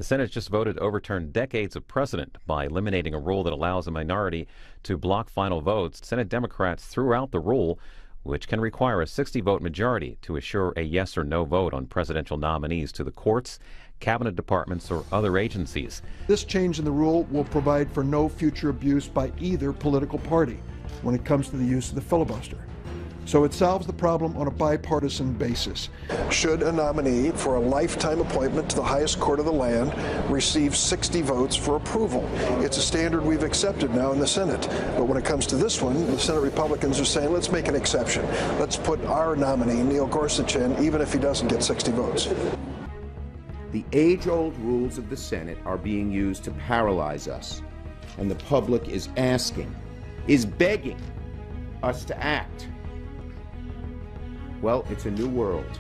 The Senate just voted to overturn decades of precedent by eliminating a rule that allows a minority to block final votes. Senate Democrats threw out the rule, which can require a 60-vote majority to assure a yes or no vote on presidential nominees to the courts, cabinet departments, or other agencies. This change in the rule will provide for no future abuse by either political party when it comes to the use of the filibuster. So it solves the problem on a bipartisan basis. Should a nominee for a lifetime appointment to the highest court of the land receive 60 votes for approval? It's a standard we've accepted now in the Senate. But when it comes to this one, the Senate Republicans are saying, let's make an exception. Let's put our nominee, Neil Gorsuch, in, even if he doesn't get 60 votes. The age-old rules of the Senate are being used to paralyze us, and the public is begging us to act. Well, it's a new world.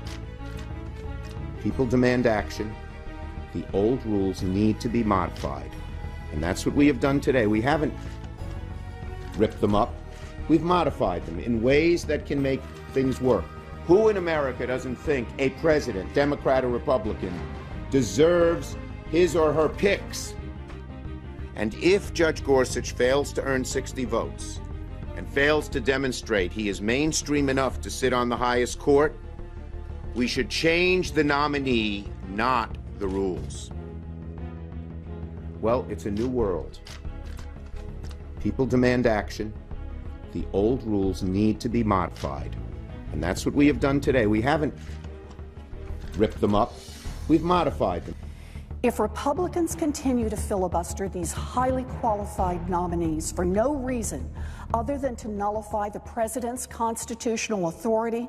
People demand action. The old rules need to be modified, and that's what we have done today. We haven't ripped them up. We've modified them in ways that can make things work. Who in America doesn't think a president, Democrat or Republican, deserves his or her picks? And if Judge Gorsuch fails to earn 60 votes and fails to demonstrate he is mainstream enough to sit on the highest court, we should change the nominee, not the rules. Well, it's a new world. People demand action. The old rules need to be modified. And that's what we have done today. We haven't ripped them up. We've modified them. If Republicans continue to filibuster these highly qualified nominees for no reason other than to nullify the president's constitutional authority,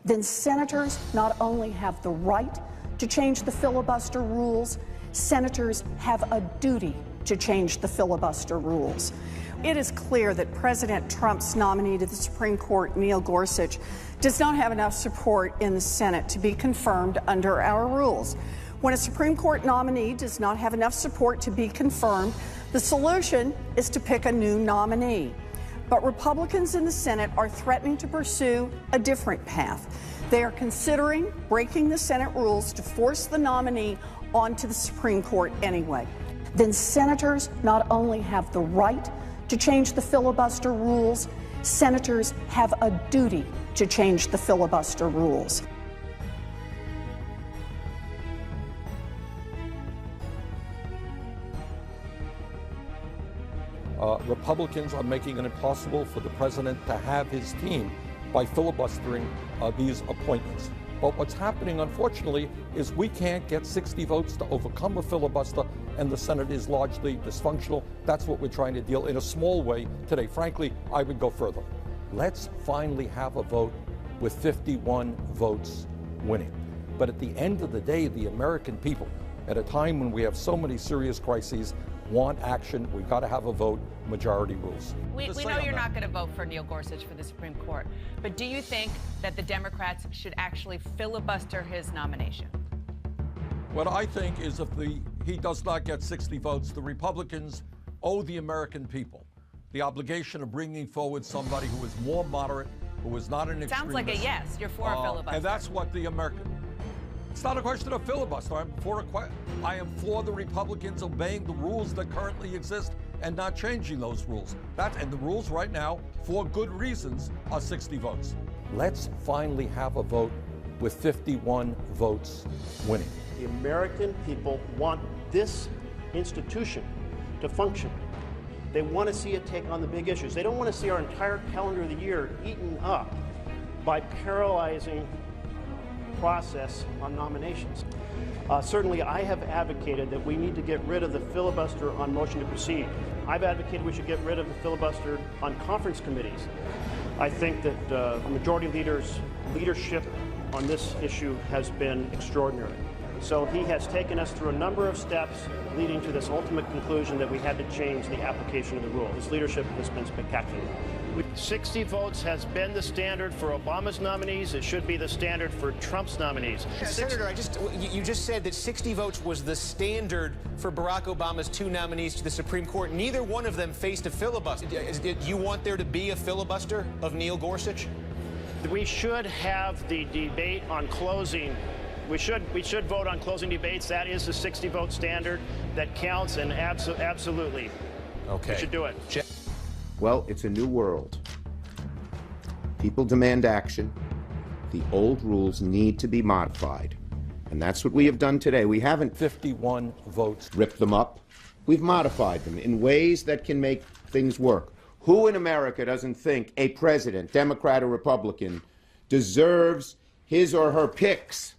then senators not only have the right to change the filibuster rules, senators have a duty to change the filibuster rules. It is clear that President Trump's nominee to the Supreme Court, Neil Gorsuch, does not have enough support in the Senate to be confirmed under our rules. When a Supreme Court nominee does not have enough support to be confirmed, the solution is to pick a new nominee. But Republicans in the Senate are threatening to pursue a different path. They are considering breaking the Senate rules to force the nominee onto the Supreme Court anyway. Then senators not only have the right to change the filibuster rules, senators have a duty to change the filibuster rules. Republicans are making it impossible for the president to have his team by filibustering these appointments. But what's happening, unfortunately, is we can't get 60 votes to overcome a filibuster, and the Senate is largely dysfunctional. That's what we're trying to deal in a small way today. Frankly, I would go further. Let's finally have a vote with 51 votes winning. But at the end of the day, the American people, at a time when we have so many serious crises, want action. We've got to have a vote, majority rules. We know you're not going to vote for Neil Gorsuch for the Supreme Court, but do you think that the Democrats should actually filibuster his nomination? What I think is if he does not get 60 votes, the Republicans owe the American people the obligation of bringing forward somebody who is more moderate, who is not an extremist. Sounds like a yes. You're for a filibuster. And that's what the American... It's not a question of filibuster. I am for the Republicans obeying the rules that currently exist and not changing those rules. And the rules right now, for good reasons, are 60 votes. Let's finally have a vote with 51 votes winning. The American people want this institution to function. They want to see it take on the big issues. They don't want to see our entire calendar of the year eaten up by paralyzing process on nominations. Certainly, I have advocated that we need to get rid of the filibuster on motion to proceed. I've advocated we should get rid of the filibuster on conference committees. I think that the majority leader's leadership on this issue has been extraordinary. So he has taken us through a number of steps leading to this ultimate conclusion that we had to change the application of the rule. His leadership has been spectacular. 60 votes has been the standard for Obama's nominees. It should be the standard for Trump's nominees. Senator, you just said that 60 votes was the standard for Barack Obama's two nominees to the Supreme Court. Neither one of them faced a filibuster. Do you want there to be a filibuster of Neil Gorsuch? We should have the debate on closing We should vote on closing debates. That is the 60-vote standard that counts, and absolutely, Okay. we should do it. Well, it's a new world. People demand action. The old rules need to be modified. And that's what we have done today. We haven't 51 votes. ripped them up. We've modified them in ways that can make things work. Who in America doesn't think a president, Democrat or Republican, deserves his or her picks